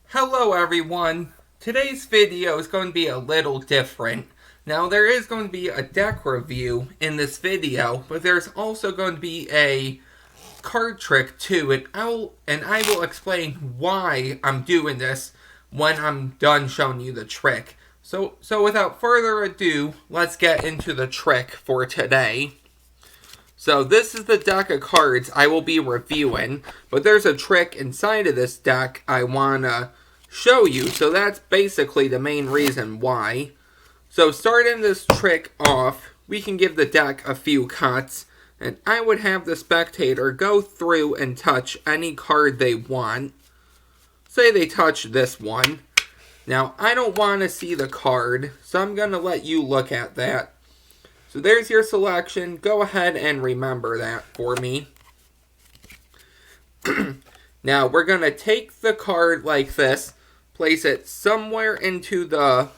Hello everyone! Today's video is going to be a little different. Now there is going to be a deck review in this video, but there's also going to be a card trick too, and I will explain why I'm doing this when I'm done showing you the trick. So without further ado, let's get into the trick for today. So this is the deck of cards I will be reviewing, but there's a trick inside of this deck I want to show you, so that's basically the main reason why. So starting this trick off, we can give the deck a few cuts, and I would have the spectator go through and touch any card they want. Say they touch this one. Now, I don't want to see the card, so I'm going to let you look at that. So there's your selection. Go ahead and remember that for me. Now, we're going to take the card like this, place it somewhere into the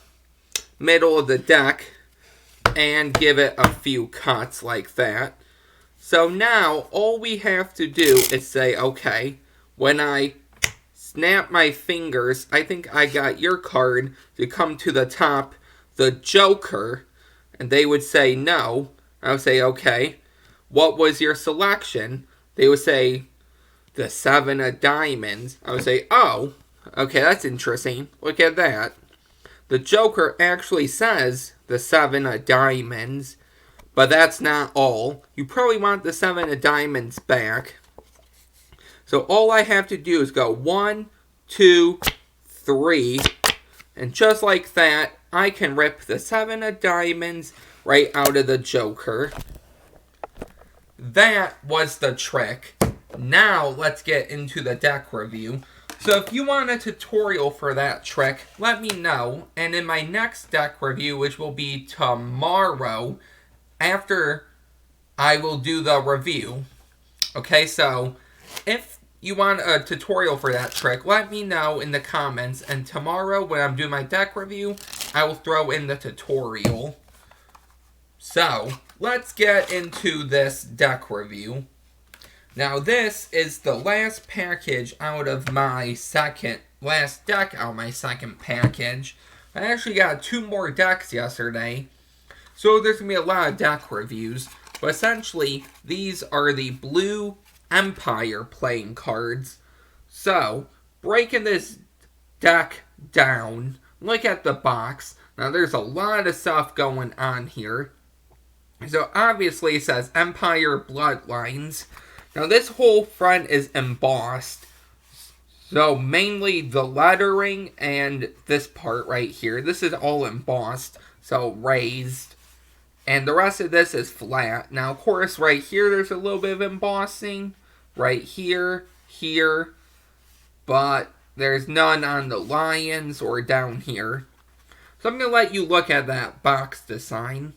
middle of the deck, and give it a few cuts like that. So now, all we have to do is say, okay, when I snap my fingers, I think I got your card to come to the top, the Joker, and they would say no. I would say, okay, what was your selection? They would say, the 7 of diamonds. I would say, oh, okay, that's interesting. Look at that. The Joker actually says the 7 of diamonds, but that's not all. You probably want the 7 of diamonds back. So all I have to do is go 1, 2, 3, and just like that, I can rip the 7 of diamonds right out of the Joker. That was the trick. Now, let's get into the deck review. So if you want a tutorial for that trick, let me know. And in my next deck review, which will be tomorrow, after I will do the review. Okay, so if you want a tutorial for that trick, let me know in the comments. And tomorrow, when I'm doing my deck review, I will throw in the tutorial. So, let's get into this deck review. Now, this is the last package out of my last deck out of my second package. I actually got 2 more decks yesterday, so there's going to be a lot of deck reviews. But essentially, these are the Blue Empire playing cards. So, breaking this deck down, look at the box. Now, there's a lot of stuff going on here. So, obviously, it says Empire Bloodlines. Now, this whole front is embossed. So, mainly the lettering and this part right here. This is all embossed, so raised. And the rest of this is flat. Now, of course, right here, there's a little bit of embossing. Right here, here. But there's none on the lions or down here. So, I'm going to let you look at that box design.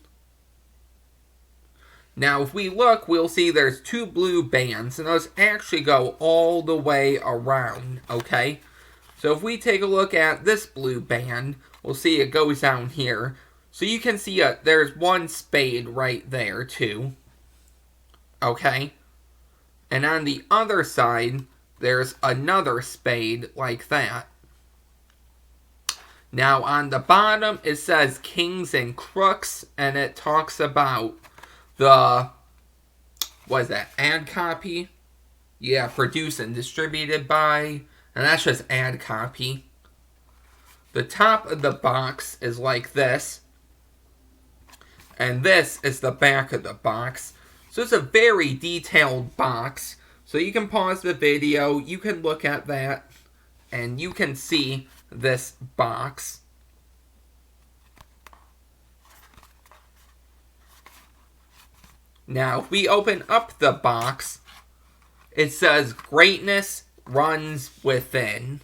Now, if we look, we'll see there's 2 blue bands, and those actually go all the way around, okay? So if we take a look at this blue band, we'll see it goes down here. So you can see there's 1 spade right there, too. Okay? And on the other side, there's another spade like that. Now, on the bottom, it says Kings and Crooks, and it talks about what is that, ad copy? Yeah, produced and distributed by, and that's just ad copy. The top of the box is like this, and this is the back of the box. So it's a very detailed box. So you can pause the video, you can look at that, and you can see this box. Now, if we open up the box, it says greatness runs within.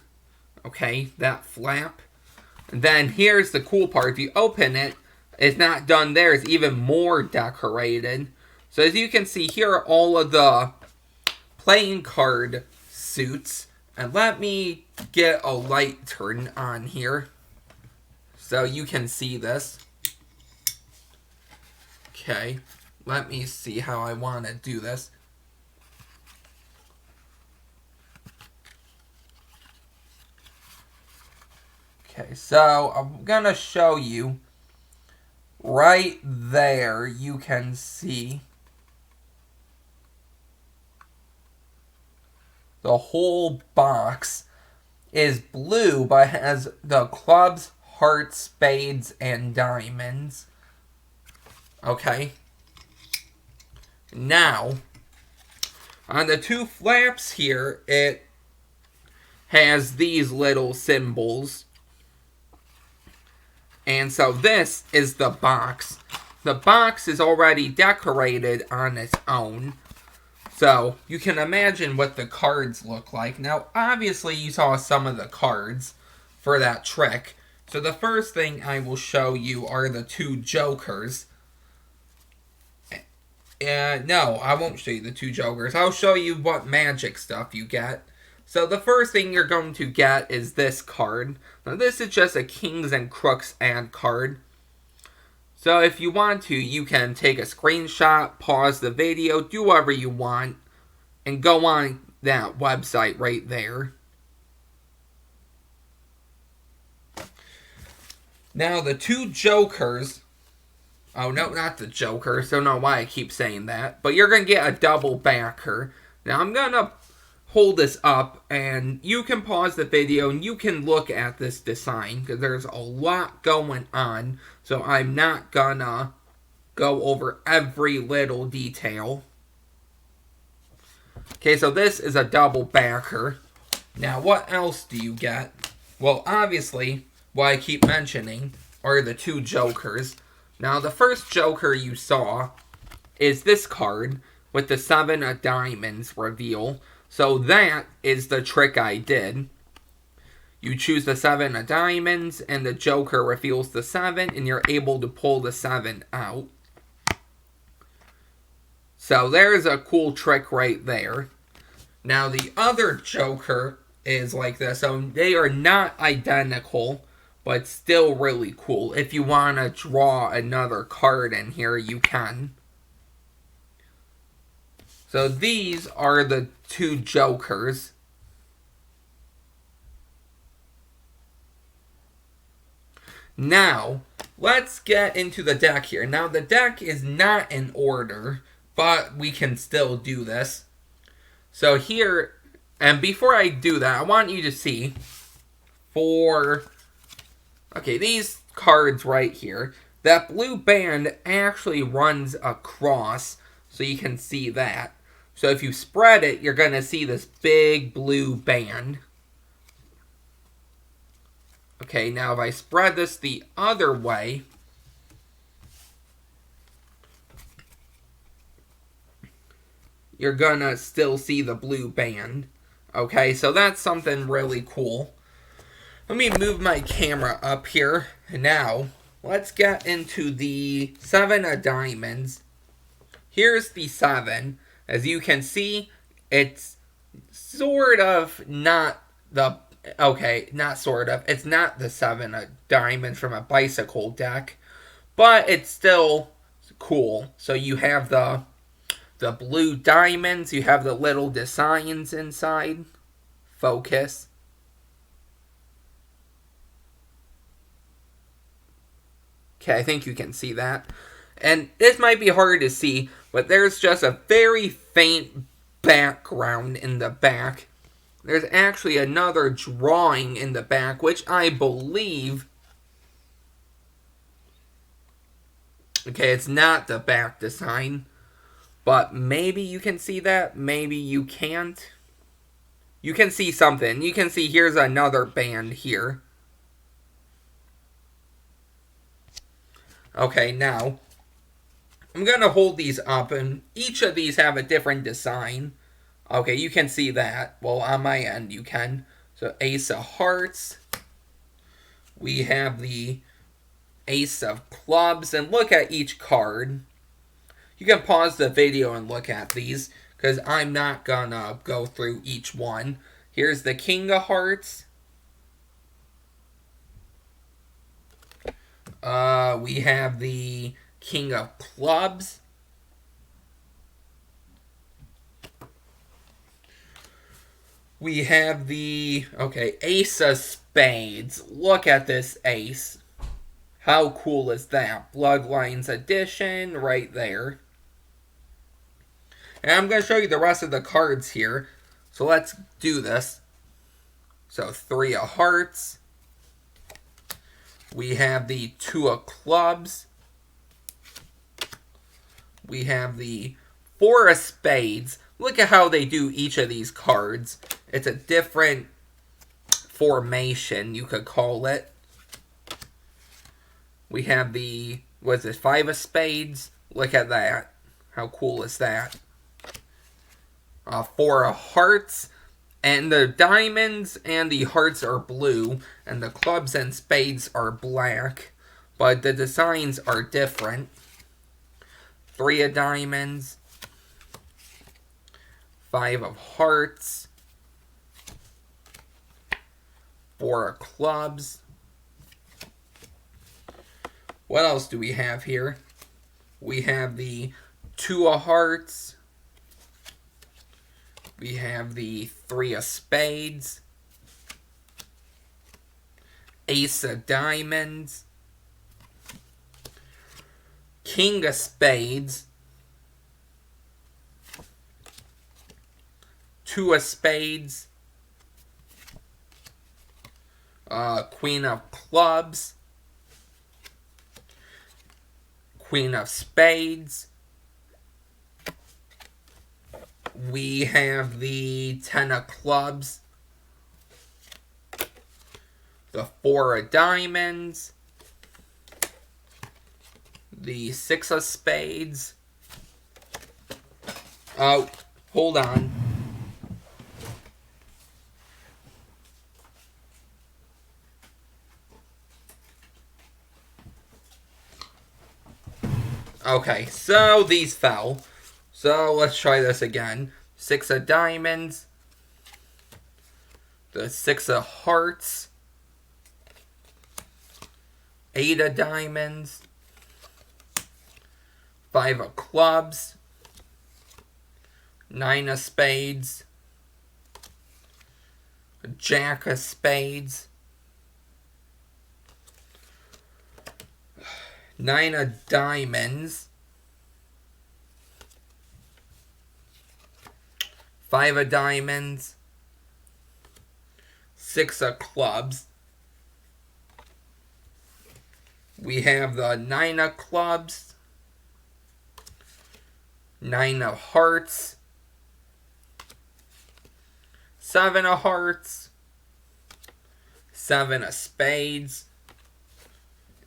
Okay, that flap. And then here's the cool part. If you open it, it's not done there. It's even more decorated. So as you can see, here are all of the playing card suits. And let me get a light turned on here so you can see this. Okay. Let me see how I want to do this. Okay, so I'm gonna show you right there. You can see the whole box is blue, but has the clubs, hearts, spades, and diamonds. Okay. Now, on the two flaps here, it has these little symbols. And so this is the box. The box is already decorated on its own. So you can imagine what the cards look like. Now, obviously, you saw some of the cards for that trick. So the first thing I will show you are the two jokers. No, I won't show you the two jokers. I'll show you what magic stuff you get. So the first thing you're going to get is this card. Now this is just a Kings and Crooks ad card. So if you want to, you can take a screenshot, pause the video, do whatever you want, and go on that website right there. Now the two jokers... Oh, no, not the jokers. Don't know why I keep saying that. But you're going to get a double backer. Now I'm going to hold this up, and you can pause the video and you can look at this design because there's a lot going on, so I'm not gonna go over every little detail. Okay, so this is a double backer. Now what else do you get? Well, obviously what I keep mentioning are the two jokers. Now the first joker you saw is this card with the 7 of diamonds reveal. So that is the trick I did. You choose the 7 of diamonds, and the joker reveals the 7, and you're able to pull the 7 out. So there's a cool trick right there. Now the other joker is like this. So they are not identical, but still really cool. If you want to draw another card in here, you can. So these are the two jokers. Now, let's get into the deck here. Now, the deck is not in order, but we can still do this. So here, and before I do that, I want you to see okay, these cards right here, that blue band actually runs across, so you can see that. So if you spread it, you're going to see this big blue band. Okay, now if I spread this the other way, you're going to still see the blue band. Okay, so that's something really cool. Let me move my camera up here. Now, let's get into the 7 of diamonds. Here's the 7. As you can see, it's sort of not the... Okay, not sort of. It's not the 7 of diamonds from a bicycle deck. But it's still cool. So you have the blue diamonds. You have the little designs inside. Focus. Okay, I think you can see that. And this might be hard to see, but there's just a very faint background in the back. There's actually another drawing in the back, which I believe... Okay, it's not the back design, but maybe you can see that, maybe you can't. You can see something. You can see here's another band here. Okay, now, I'm going to hold these up, and each of these have a different design. Okay, you can see that. Well, on my end, you can. So, Ace of Hearts. We have the Ace of Clubs, and look at each card. You can pause the video and look at these, because I'm not going to go through each one. Here's the King of Hearts. We have the King of Clubs. We have the, Ace of Spades. Look at this ace. How cool is that? Bloodlines Edition right there. And I'm going to show you the rest of the cards here. So let's do this. So 3 of Hearts. We have the 2 of Clubs. We have the 4 of Spades. Look at how they do each of these cards. It's a different formation, you could call it. We have the, 5 of Spades? Look at that. How cool is that? 4 of Hearts. And the diamonds and the hearts are blue. And the clubs and spades are black. But the designs are different. 3 of Diamonds. 5 of Hearts. 4 of Clubs. What else do we have here? We have the 2 of Hearts. We have the 3 of Spades. Ace of Diamonds. King of Spades. 2 of Spades. Queen of Clubs. Queen of Spades. We have the 10 of Clubs. The 4 of Diamonds. The 6 of Spades. Oh, hold on. Okay, so these fell. So let's try this again. 6 of Diamonds. The 6 of Hearts. 8 of Diamonds. 5 of Clubs. 9 of Spades. Jack of Spades. 9 of Diamonds. 5 of Diamonds. 6 of Clubs. We have the 9 of Clubs. 9 of Hearts. 7 of Hearts. 7 of Spades.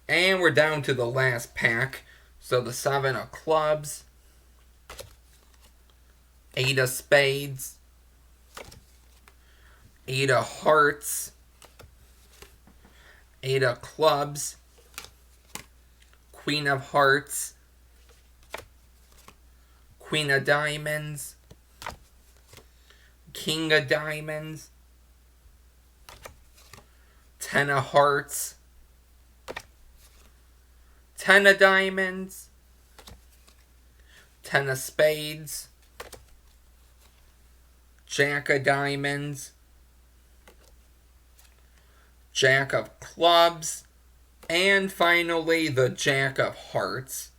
And we're down to the last pack. So the 7 of Clubs. 8 of Spades. 8 of Hearts. 8 of Clubs. Queen of Hearts. Queen of Diamonds. King of Diamonds. 10 of Hearts. 10 of Diamonds. 10 of Spades. Jack of Diamonds. Jack of Clubs. And finally, the Jack of Hearts.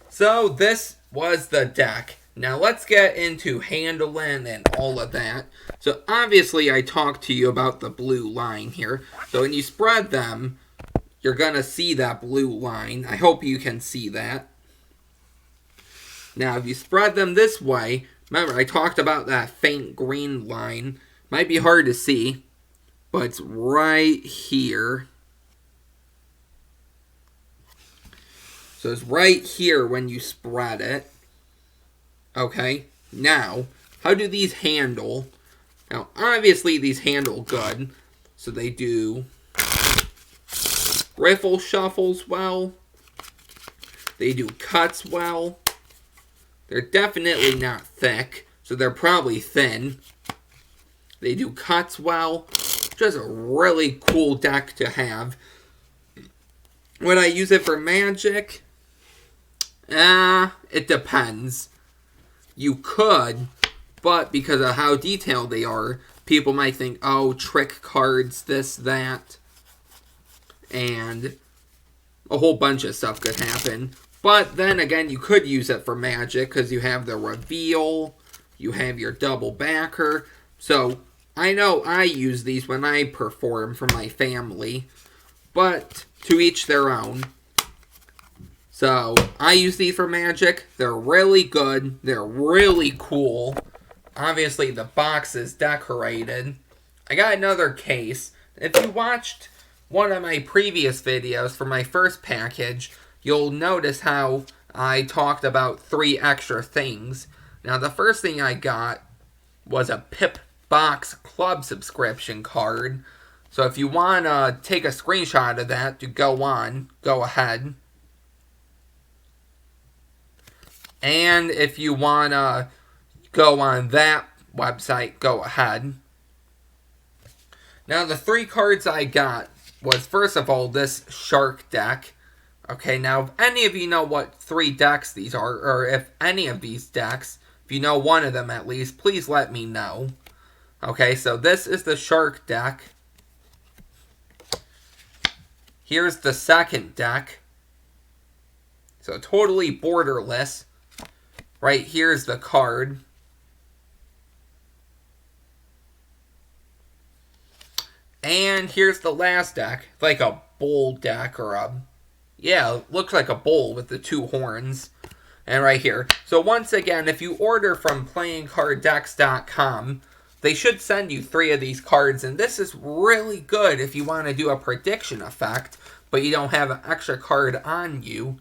So this was the deck. Now let's get into handling and all of that. So obviously I talked to you about the blue line here. So when you spread them, you're going to see that blue line. I hope you can see that. Now if you spread them this way, remember I talked about that faint green line. Might be hard to see, but it's right here. So it's right here when you spread it. Okay, now, how do these handle? Now, obviously these handle good. So they do riffle shuffles well. They do cuts well. They're definitely not thick, so they're probably thin. They do cuts well. Just a really cool deck to have. Would I use it for Magic? It depends. You could, But because of how detailed they are, people might think, oh, trick cards, this, that, and a whole bunch of stuff could happen. But then again, you could use it for Magic because you have the reveal, you have your double backer. So I know I use these when I perform for my family, but to each their own. So I use these for Magic. They're really good. They're really cool. Obviously, the box is decorated. I got another case. If you watched one of my previous videos for my first package, you'll notice how I talked about 3 extra things. Now, the first thing I got was a Pip Box Club subscription card. So if you want to take a screenshot of that to go ahead. And if you want to go on that website, go ahead. Now, the 3 cards I got was, first of all, this Shark deck. Okay, now, if any of you know what 3 decks these are, or if any of these decks, if you know one of them at least, please let me know. Okay, so this is the Shark deck. Here's the second deck. So, totally borderless. Right here's the card. And here's the last deck. Like a bowl deck or a... Yeah, it looks like a bowl with the 2 horns. And right here. So once again, if you order from playingcarddecks.com, they should send you 3 of these cards. And this is really good if you want to do a prediction effect, but you don't have an extra card on you.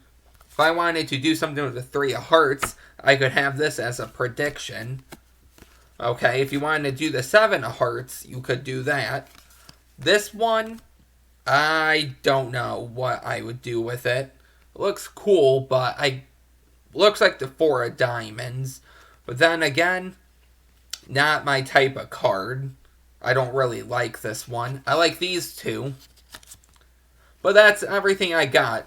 If I wanted to do something with the 3 of hearts, I could have this as a prediction. Okay, if you wanted to do the 7 of hearts, you could do that. This one, I don't know what I would do with it. It looks cool, but looks like the 4 of diamonds. But then again, not my type of card. I don't really like this one. I like these 2. But that's everything I got.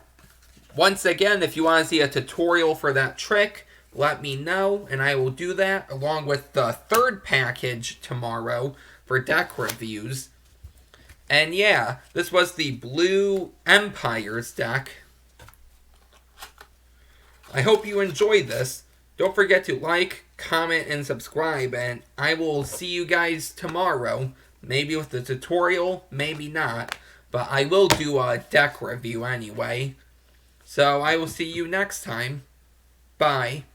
Once again, if you want to see a tutorial for that trick, let me know, and I will do that along with the 3rd package tomorrow for deck reviews. And yeah, this was the Blue Empires deck. I hope you enjoyed this. Don't forget to like, comment, and subscribe, and I will see you guys tomorrow. Maybe with the tutorial, maybe not. But I will do a deck review anyway. So I will see you next time. Bye.